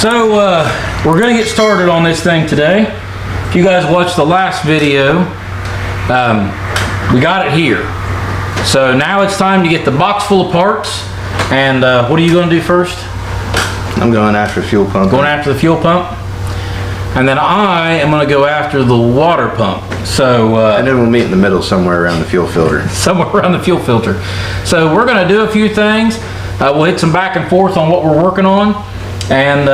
So we're gonna get started on this thing today. If you guys watched the last video, we got it here. So now it's time to get the box full of parts. And what are you gonna do first? I'm going after the fuel pump. Going after the fuel pump. And then I am gonna go after the water pump. So and then we'll meet in the middle somewhere around the fuel filter. Somewhere around the fuel filter. So we're gonna do a few things. We'll hit some back and forth on what we're working on and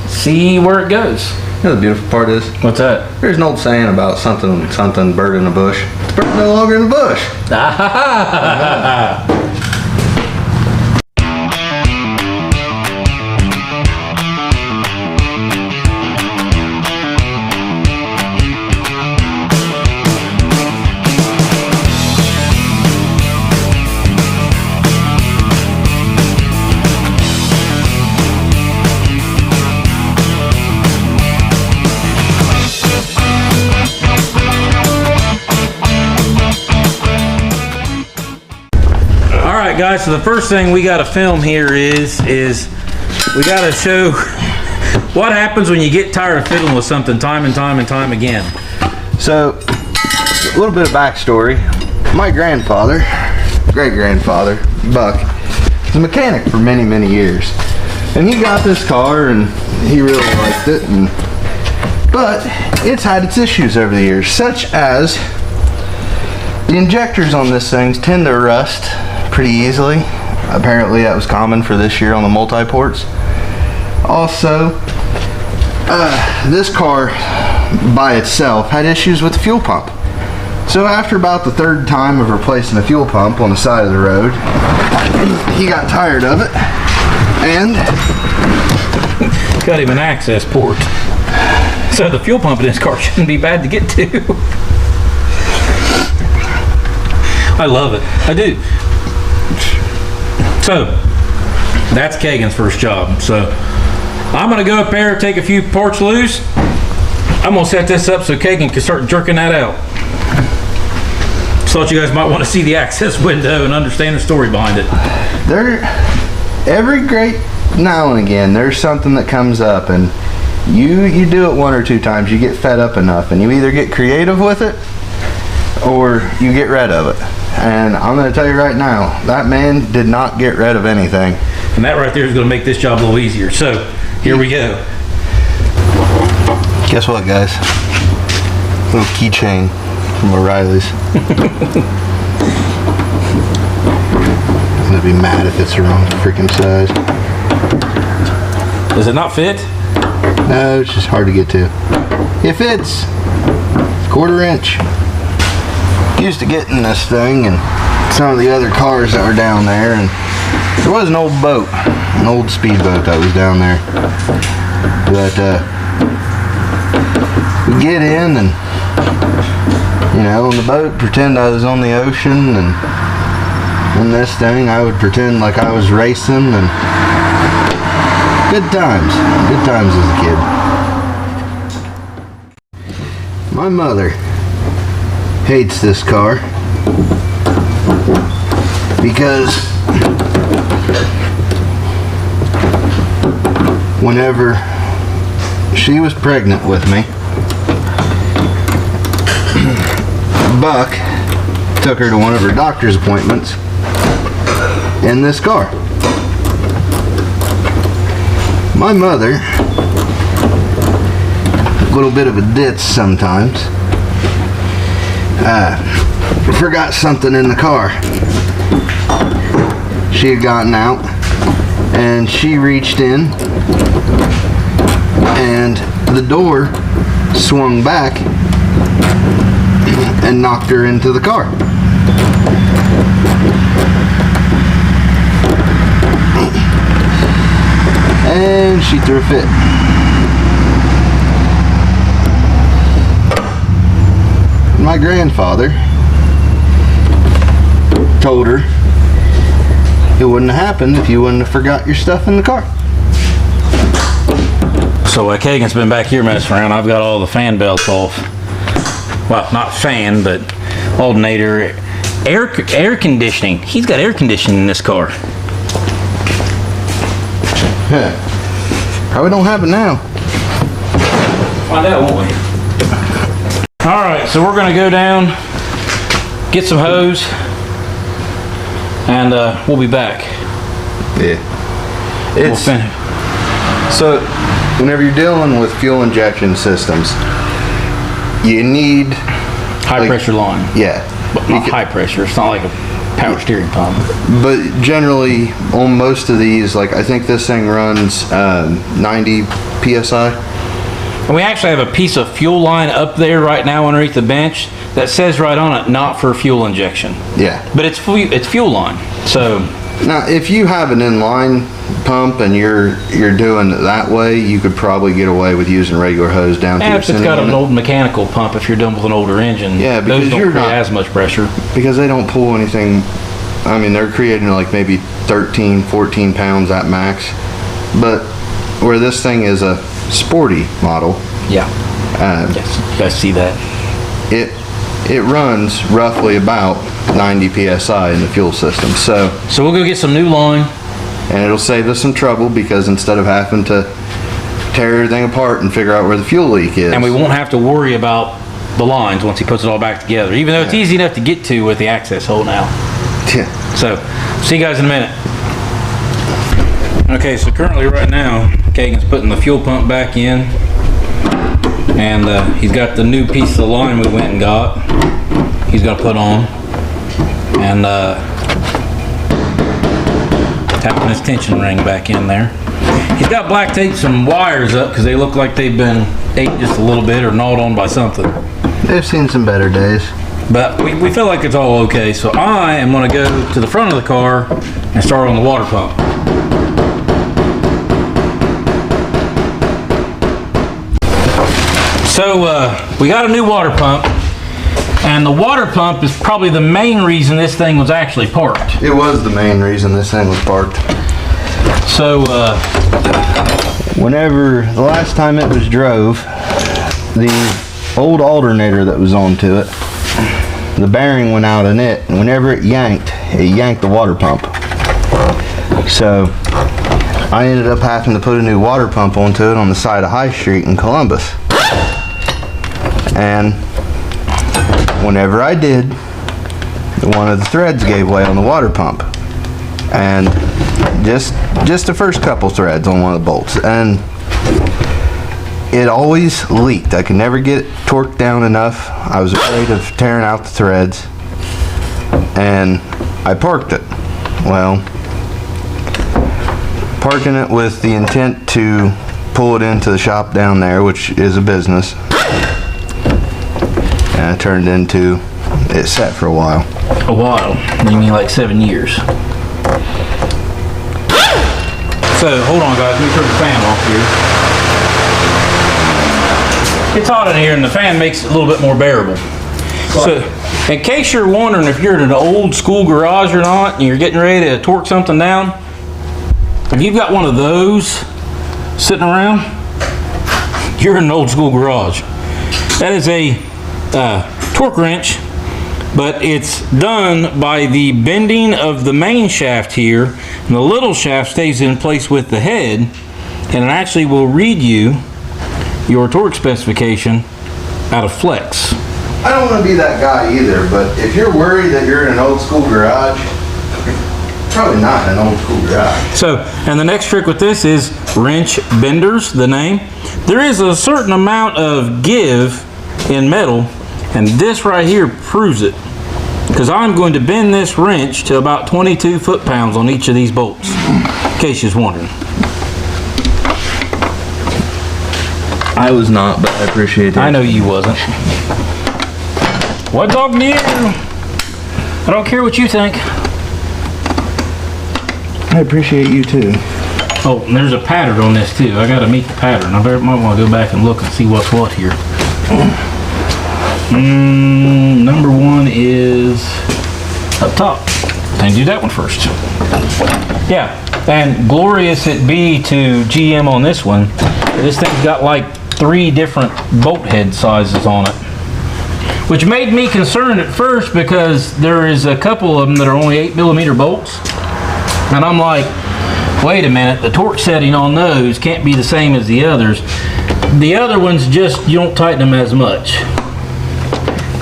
see where it goes. You know the beautiful part is? What's that? There's an old saying about something bird in a bush. The bird's no longer in the bush. Guys, so the first thing we got to film here is we got to show what happens when you get tired of fiddling with something time and time again. So, a little bit of backstory. My grandfather, great-grandfather, Buck, was a mechanic for many years. And he got this car and he really liked it. But it's had its issues over the years, such as the injectors on this thing tend to rust pretty easily. Apparently that was common for this year on the multi-ports. Also, this car by itself had issues with the fuel pump. So after about the third time of replacing the fuel pump on the side of the road, he got tired of it and got him an access port. So the fuel pump in this car shouldn't be bad to get to. I love it. I do. So, that's Kagan's first job. So, I'm going to go up there, take a few parts loose. I'm going to set this up so Kagan can start jerking that out. So, thought you guys might want to see the access window and understand the story behind it. Every great now and again, there's something that comes up, and you do it one or two times, you get fed up enough, and you either get creative with it, or you get rid of it. And I'm going to tell you right now, that man did not get rid of anything. And that right there is going to make this job a little easier. So, here we go. Guess what, guys? Little keychain from O'Reilly's. I'm going to be mad if it's the wrong freaking size. Does it not fit? No, it's just hard to get to. It fits. 1/4 inch. Used to get in this thing and some of the other cars that were down there, and there was an old boat, an old speedboat that was down there. But we get in and, you know, on the boat, pretend I was on the ocean, and in this thing I would pretend like I was racing, and good times as a kid. My mother hates this car because whenever she was pregnant with me, Buck took her to one of her doctor's appointments in this car. My mother, a little bit of a ditz sometimes, forgot something in the car. She had gotten out and she reached in and the door swung back and knocked her into the car. And she threw a fit. My grandfather told her it wouldn't have happened if you wouldn't have forgot your stuff in the car. So Kagan's been back here messing around. I've got all the fan belts off. Well, not fan, but alternator, air conditioning. He's got air conditioning in this car. Probably don't have it now. Find out, won't we? All right, so we're gonna go down, get some hose, and we'll be back. Yeah. We'll It's finish. so whenever you're dealing with fuel injection systems, you need High pressure line. yeah. But not high pressure. It's not like a power steering pump. But generally, on most of these, like I think this thing runs 90 psi. And we actually have a piece of fuel line up there right now underneath the bench that says right on it, not for fuel injection. Yeah. But it's fuel line. So Now, if you have an inline pump and you're doing it that way, you could probably get away with using regular hose down to and your if it's center got an limit, old mechanical pump, if you're done with an older engine, Yeah, because those don't you're create not- as much pressure. because they don't pull anything. I mean, they're creating like maybe 13, 14 pounds at max. But where this thing is a sporty model, Yeah. uh, Yes. You guys see that? it runs roughly about 90 psi in the fuel system. So, So we'll go get some new line. and it'll save us some trouble because instead of having to tear everything apart and figure out where the fuel leak is. And we won't have to worry about the lines once he puts it all back together, even though it's easy enough to get to with the access hole now. Yeah. So, see you guys in a minute. Okay, so currently right now, Kagan's putting the fuel pump back in. And he's got the new piece of line we went and got. He's gonna put on. And tapping his tension ring back in there. He's got black tape some wires up because they look like they've been ate just a little bit or gnawed on by something. They've seen some better days. But we feel like it's all okay, so I am gonna go to the front of the car and start on the water pump. So we got a new water pump, and the water pump is probably the main reason this thing was actually parked. It was the main reason this thing was parked. So Whenever the last time it was drove, the old alternator that was onto it, the bearing went out in it, and whenever it yanked the water pump. So I ended up having to put a new water pump onto it on the side of High Street in Columbus. And whenever I did, one of the threads gave way on the water pump. And just the first couple threads on one of the bolts, and it always leaked. I could never get it torqued down enough. I was afraid of tearing out the threads, and I parked it. Well, parking it with the intent to pull it into the shop down there, which is a business, and it turned into, it sat for a while. a while. You mean like 7 years? So hold on, guys. Let me turn the fan off here. It's hot in here, and the fan makes it a little bit more bearable. So, in case you're wondering if you're in an old school garage or not, and you're getting ready to torque something down, if you've got one of those sitting around, you're in an old school garage. That is a torque wrench, but it's done by the bending of the main shaft here, and the little shaft stays in place with the head, and it actually will read you your torque specification out of flex. I don't want to be that guy either, but if you're worried that you're in an old school garage, probably not in an old school garage. So, and the next trick with this is wrench benders, the name. There is a certain amount of give in metal, and this right here proves it. Because I'm going to bend this wrench to about 22 foot-pounds on each of these bolts, in case you're wondering. I was not, but I appreciate it. I know you wasn't. What talking to you? I don't care what you think. I appreciate you too. Oh, and there's a pattern on this too. I gotta meet the pattern. I might want to go back and look and see what's what here. Number one is up top. And do that one first. Yeah, and glorious it be to GM on this one. This thing's got like 3 different bolt head sizes on it, which made me concerned at first because there is a couple of them that are only 8mm bolts. And I'm like, wait a minute, the torque setting on those can't be the same as the others. The other ones just, you don't tighten them as much.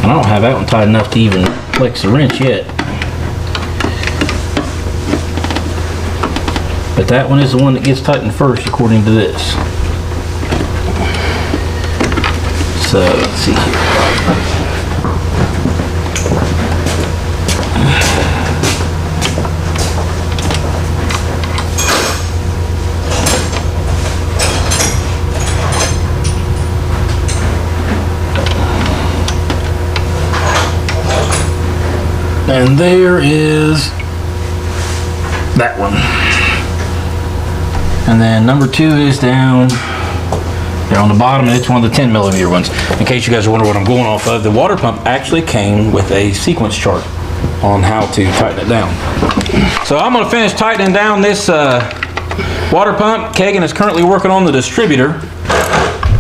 I don't have that one tight enough to even flex the wrench yet. But that one is the one that gets tightened first according to this. So, let's see here. And there is that one. And then number 2 is down there on the bottom, and it's one of the 10 millimeter ones. In case you guys are wondering what I'm going off of, the water pump actually came with a sequence chart on how to tighten it down. So I'm going to finish tightening down this water pump. Kagan is currently working on the distributor,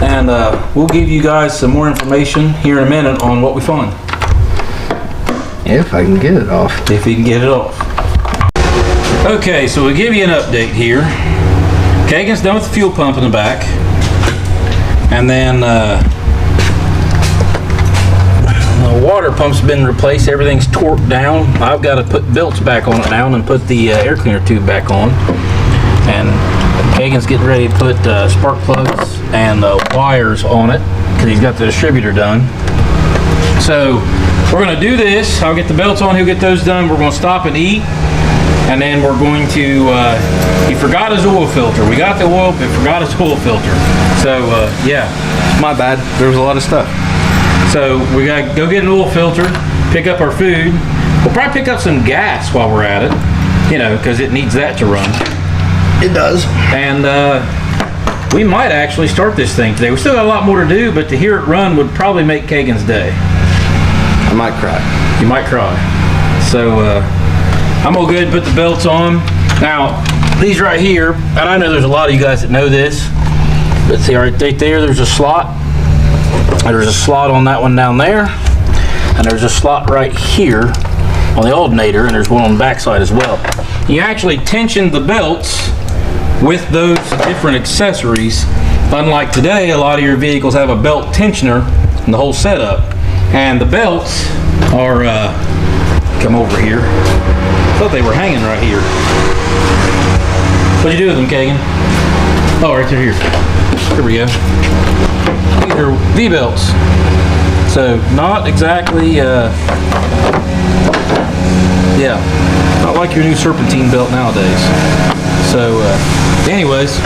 and we'll give you guys some more information here in a minute on what we find. If I can get it off. If he can get it off. Okay, so we'll give you an update here. Kagan's done with the fuel pump in the back. And then the water pump's been replaced. Everything's torqued down. I've got to put belts back on it now and put the air cleaner tube back on. And Kagan's getting ready to put spark plugs and wires on it because he's got the distributor done. So we're going to do this. I'll get the belts on, he'll get those done. We're going to stop and eat. And then we're going to, he forgot his oil filter. We got the oil, but forgot his oil filter. So, yeah. My bad. There was a lot of stuff. So we got to go get an oil filter, pick up our food. We'll probably pick up some gas while we're at it, you know, because it needs that to run. It does. And we might actually start this thing today. We still got a lot more to do, but to hear it run would probably make Kagan's day. I might cry. You might cry. So I'm gonna go ahead and put the belts on. Now, these right here, and I know there's a lot of you guys that know this, but see right there, there's a slot. There's a slot on that one down there, and there's a slot right here on the alternator, and there's one on the back side as well. You actually tension the belts with those different accessories. Unlike today, a lot of your vehicles have a belt tensioner in the whole setup. And the belts are, come over here. I thought they were hanging right here. What'd you do with them, Kagan? Oh, right there, here. Here we go. These are V-belts. So, not exactly, yeah, not like your new serpentine belt nowadays. So, anyways,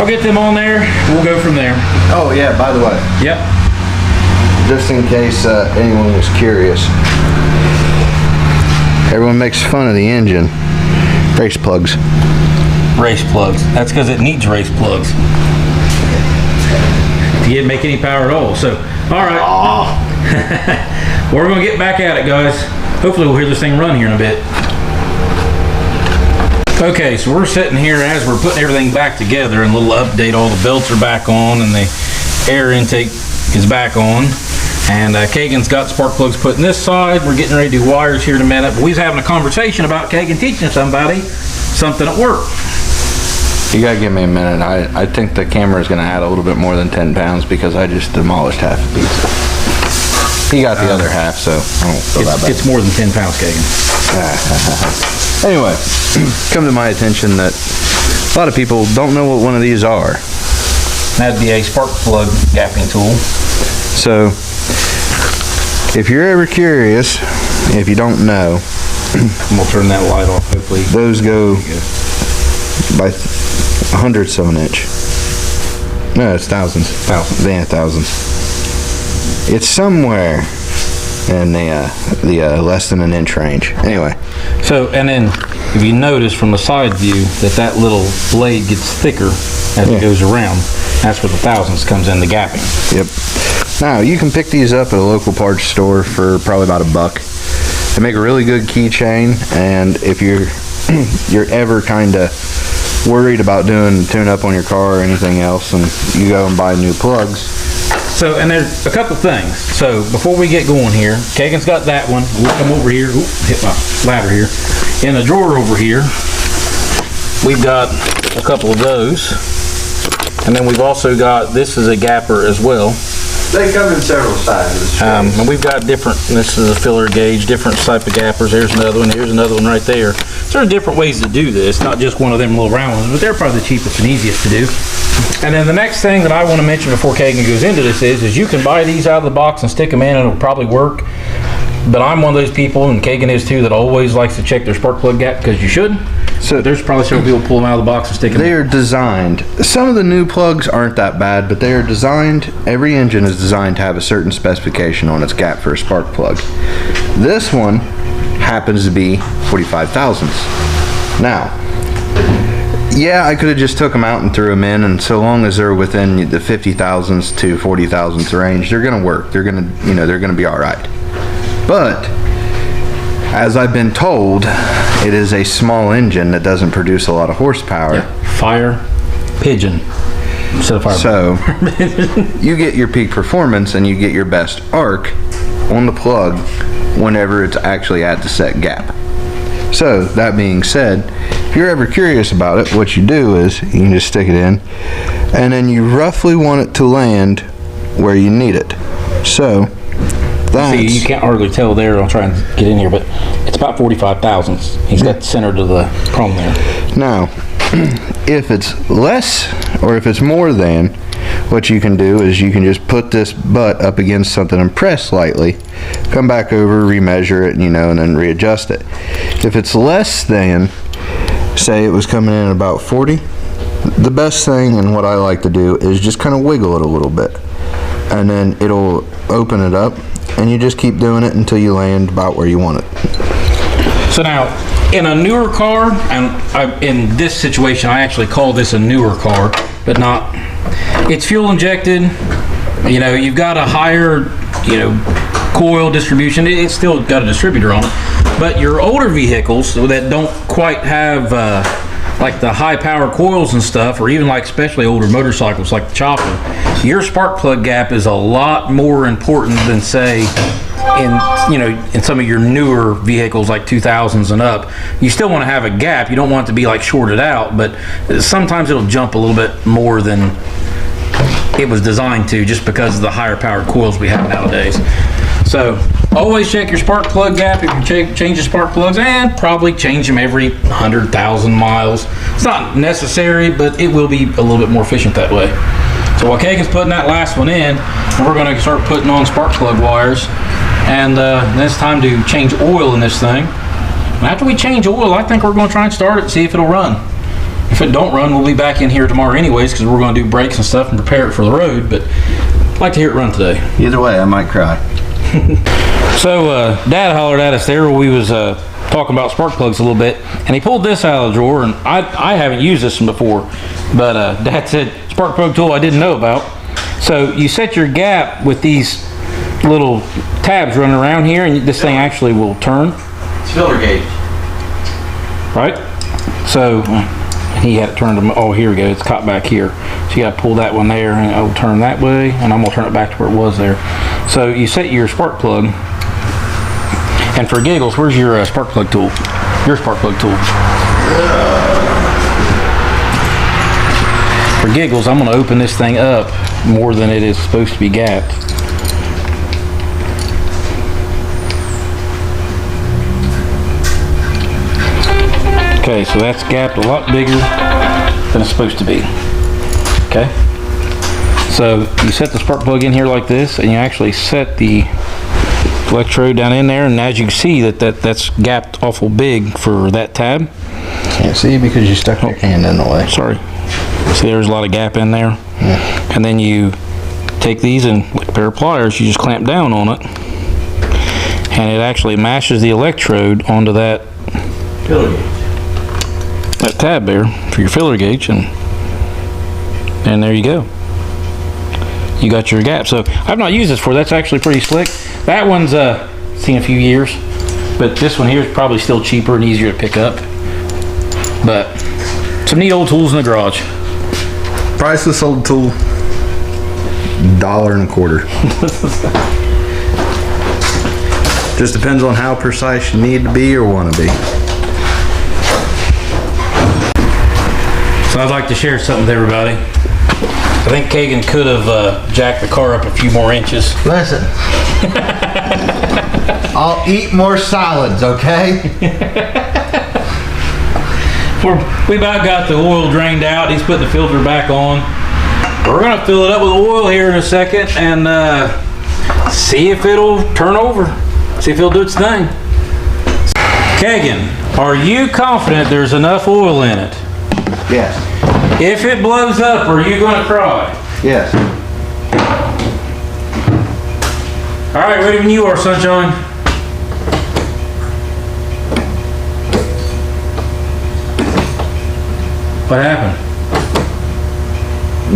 I'll get them on there. We'll go from there. Oh, yeah, by the way. Yep. Just in case anyone was curious. Everyone makes fun of the engine. Race plugs. Race plugs. That's because it needs race plugs. You didn't make any power at all. So, all right. We're going to get back at it, guys. Hopefully we'll hear this thing run here in a bit. Okay, so we're sitting here as we're putting everything back together, and a little update. All the belts are back on and the air intake is back on. And Kagan's got spark plugs put in this side. We're getting ready to do wires here in a minute. But we was having a conversation about Kagan teaching somebody something at work. You gotta give me a minute. I think the camera is gonna add a little bit more than 10 pounds because I just demolished half a piece. He got the other half, so I don't feel that bad. It's more than 10 pounds, Kagan. Anyway, come to my attention that a lot of people don't know what one of these are. That'd be a spark plug gapping tool. So, if you're ever curious, if you don't know, We'll turn that light off, hopefully. those go by hundredths of an inch. No, it's thousands. Yeah, thousands. It's somewhere in the less than an inch range. Anyway. So, and then if you notice from the side view that little blade gets thicker as it goes around, that's where the thousandths comes in, the gapping. Yep. Now, you can pick these up at a local parts store for probably about $1. They make a really good keychain, and if you're ever kind of worried about doing tune-up on your car or anything else, and you go and buy new plugs. So, and there's a couple things. So, before we get going here, Kagan's got that one. We'll come over here. Oop, hit my ladder here. in a drawer over here, we've got a couple of those. And then we've also got, this is a gapper as well. They come in several sizes. And we've got different, this is a filler gauge, different type of gappers. There's another one, here's another one right there. So there are different ways to do this, not just one of them little round ones, but they're probably the cheapest and easiest to do. And then the next thing that I want to mention before Kagan goes into this is you can buy these out of the box and stick them in and it'll probably work. But I'm one of those people, and Kagan is too, that always likes to check their spark plug gap because you should. So there's probably several people pull them out of the box and stick them in. They are designed, some of the new plugs aren't that bad, but they are designed, every engine is designed to have a certain specification on its gap for a spark plug. This one happens to be 45 thousandths. Now, yeah, I could have just took them out and threw them in, and so long as they're within the 50 thousandths to 40 thousandths range, they're gonna work. They're gonna, they're gonna be all right. But as I've been told, it is a small engine that doesn't produce a lot of horsepower. Yeah. Fire pigeon instead of fire. So you get your peak performance and you get your best arc on the plug whenever it's actually at the set gap. So that being said, if you're ever curious about it, what you do is you can just stick it in and then you roughly want it to land where you need it. So that's, see, you can't hardly tell there. I'll try and get in here, but it's about 45 thousandths. He's got the center to the chrome there. Now, if it's less or if it's more than, what you can do is you can just put this butt up against something and press lightly, come back over, remeasure it, and then readjust it. If it's less than, say it was coming in at about 40, the best thing and what I like to do is just kind of wiggle it a little bit, and then it'll open it up, and you just keep doing it until you land about where you want it. So now, in a newer car, and in this situation, I actually call this a newer car, but not, it's fuel injected, you've got a higher, coil distribution. It's still got a distributor on it, but your older vehicles that don't quite have like the high power coils and stuff, or even like especially older motorcycles like the Chopper, your spark plug gap is a lot more important than say in some of your newer vehicles like 2000s and up. You still want to have a gap. You don't want it to be like shorted out, but sometimes it'll jump a little bit more than it was designed to, just because of the higher powered coils we have nowadays. So always check your spark plug gap if you change your spark plugs, and probably change them every 100,000 miles. It's not necessary, but it will be a little bit more efficient that way. So while Kagan's putting that last one in, we're going to start putting on spark plug wires, and then it's time to change oil in this thing. And after we change oil, I think we're going to try and start it and see if it'll run. If it don't run, we'll be back in here tomorrow anyways, because we're going to do brakes and stuff and prepare it for the road, but I'd like to hear it run today. Either way, I might cry. So Dad hollered at us there while we was talking about spark plugs a little bit, and he pulled this out of the drawer, and I haven't used this one before, but Dad said spark plug tool I didn't know about. So you set your gap with these little tabs running around here, and this thing actually will turn. It's filler gauge. Right? So he had it turned to, oh, here we go, it's caught back here. So you got to pull that one there, and it'll turn that way, and I'm going to turn it back to where it was there. So you set your spark plug, and for giggles, where's your spark plug tool? Your spark plug tool. For giggles, I'm going to open this thing up more than it is supposed to be gapped. Okay, so that's gapped a lot bigger than it's supposed to be. Okay, so you set the spark plug in here like this, and you actually set the electrode down in there, and as you can see that's gapped awful big for that tab. Can't see because you stuck your hand in the way. Sorry. See, there's a lot of gap in there. Yeah. And then you take these, and with a pair of pliers, you just clamp down on it, and it actually mashes the electrode onto that tab there for your filler gauge, and there you go. You got your gap. So I've not used this before. That's actually pretty slick. That one's seen a few years, but this one here is probably still cheaper and easier to pick up. But some neat old tools in the garage. Priceless old tool. $1.25. Just depends on how precise you need to be or want to be. I'd like to share something with everybody. I think Kagan could have jacked the car up a few more inches. Listen. I'll eat more salads, okay? We about got the oil drained out. He's putting the filter back on. We're gonna fill it up with oil here in a second and see if it'll turn over. See if it'll do its thing. Kagan, are you confident there's enough oil in it? Yes. If it blows up, are you gonna cry? Yes. All right, ready when you are, Sunshine. What happened?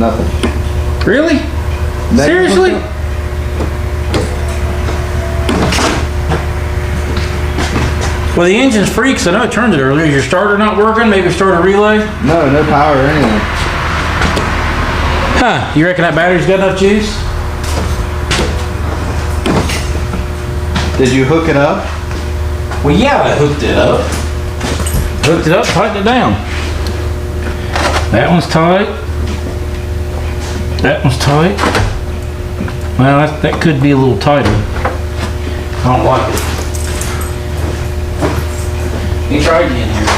Nothing. Really? Seriously? Well, the engine's freaks. I know I turned it earlier. Is your starter not working? Maybe start a relay? No, no power or anything. Huh, you reckon that battery's got enough juice? Did you hook it up? Well, yeah, I hooked it up. Hooked it up, tightened it down. That one's tight. That one's tight. Well, that could be a little tighter. I don't like it. Let me try again here.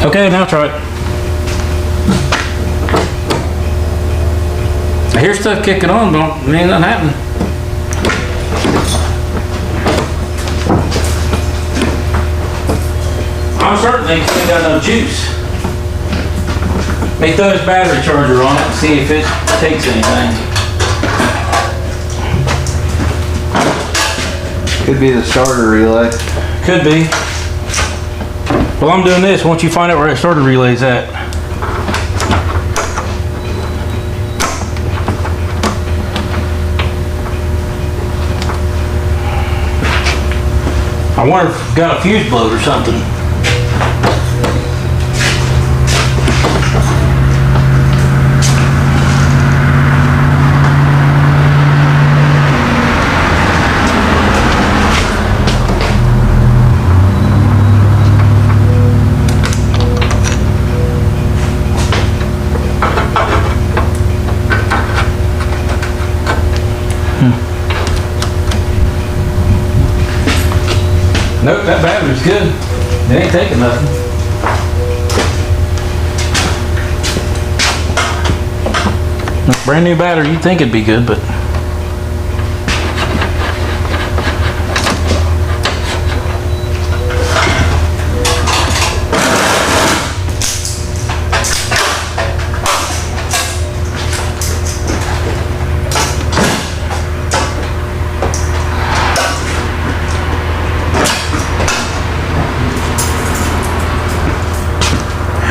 Okay, now try it. I hear stuff kicking on, but ain't nothing happening. I'm starting to think it's ain't got enough juice. May throw this battery charger on it and see if it takes anything. Could be the starter relay. Could be. Well, I'm doing this. Once you find out where that starter relay's at. I wonder if it's got a fuse blowed or something. Nope, that battery's good. It ain't taking nothing. Brand new battery, you'd think it'd be good, but.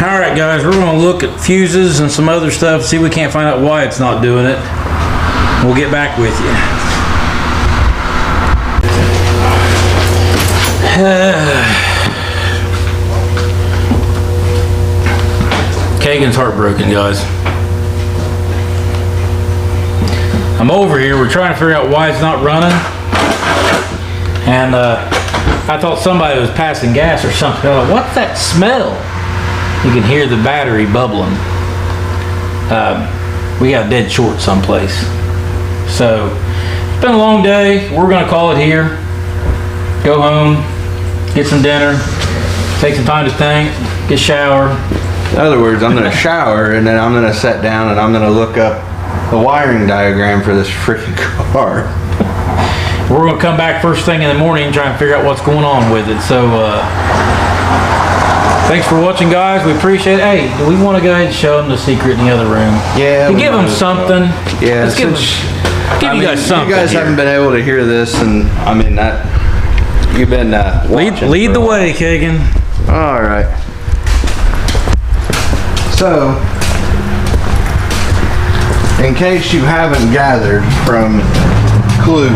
Alright guys, we're going to look at fuses and some other stuff, see if we can't find out why it's not doing it. We'll get back with you. Kagan's heartbroken, guys. I'm over here, we're trying to figure out why it's not running. And I thought somebody was passing gas or something. I'm like, what's that smell? You can hear the battery bubbling. We got a dead short someplace. So, it's been a long day. We're gonna call it here. Go home, get some dinner, take some time to think, get a shower. In other words, I'm gonna shower and then I'm gonna sit down and I'm gonna look up the wiring diagram for this freaking car. We're gonna come back first thing in the morning and try and figure out what's going on with it. So, thanks for watching, guys. We appreciate it. Hey, do we want to go ahead and show them the secret in the other room? Yeah. To give them something. Yeah. Let's give you guys something. You guys here. haven't been able to hear this, and I mean that. You've been watching lead for the a while. way, Kagan. All right. So, in case you haven't gathered from clues,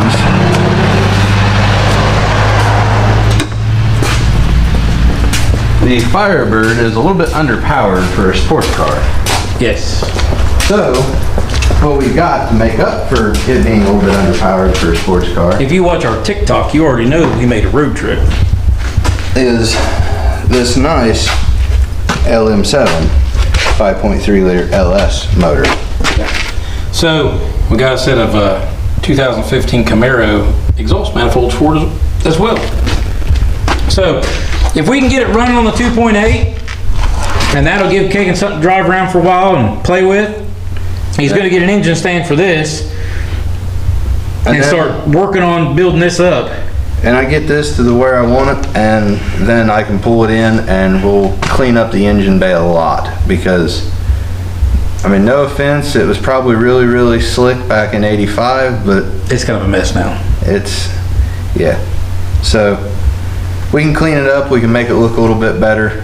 the Firebird is a little bit underpowered for a sports car. Yes. So, what we got to make up for it being a little bit underpowered for a sports car If you watch our TikTok, you already know we made a road trip. is this nice LM7 5.3 liter LS motor. So we got a set of 2015 Camaro exhaust manifolds for it as well. So if we can get it running on the 2.8, and that'll give Kagan something to drive around for a while and play with. He's going to get an engine stand for this and then- start working on building this up. And I get this to the where I want it, and then I can pull it in and we'll clean up the engine bay a lot, because I mean, no offense, it was probably really, really slick back in '85, but It's kind of a mess now. it's, yeah. So we can clean it up, we can make it look a little bit better,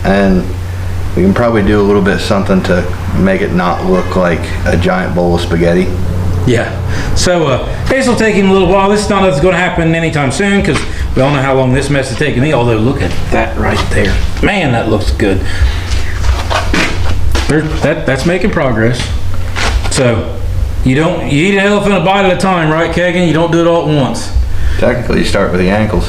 and we can probably do a little bit something to make it not look like a giant bowl of spaghetti. Yeah. So this will take him a little while. This is not that's going to happen anytime soon, because we all know how long this mess has taken me. Although look at that right there, man, that looks good. That's making progress. So you eat an elephant a bite at a time, right, Kagan? You don't do it all at once. Technically, you start with the ankles.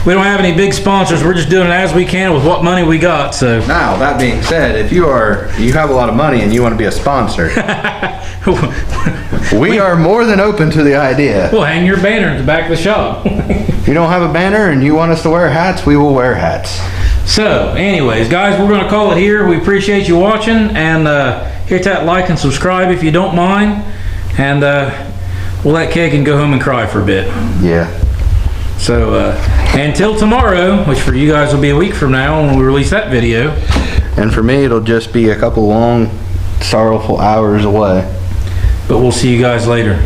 We don't have any big sponsors. We're just doing it as we can with what money we got. So Now, that being said, if you have a lot of money and you want to be a sponsor, we are more than open to the idea. we'll hang your banner at the back of the shop. If you don't have a banner and you want us to wear hats, we will wear hats. So, anyways, guys, we're going to call it here. We appreciate you watching, and hit that like and subscribe if you don't mind. And we'll let Kagan go home and cry for a bit. Yeah. So, until tomorrow, which for you guys will be a week from now when we release that video. And for me, it'll just be a couple long, sorrowful hours away. But we'll see you guys later.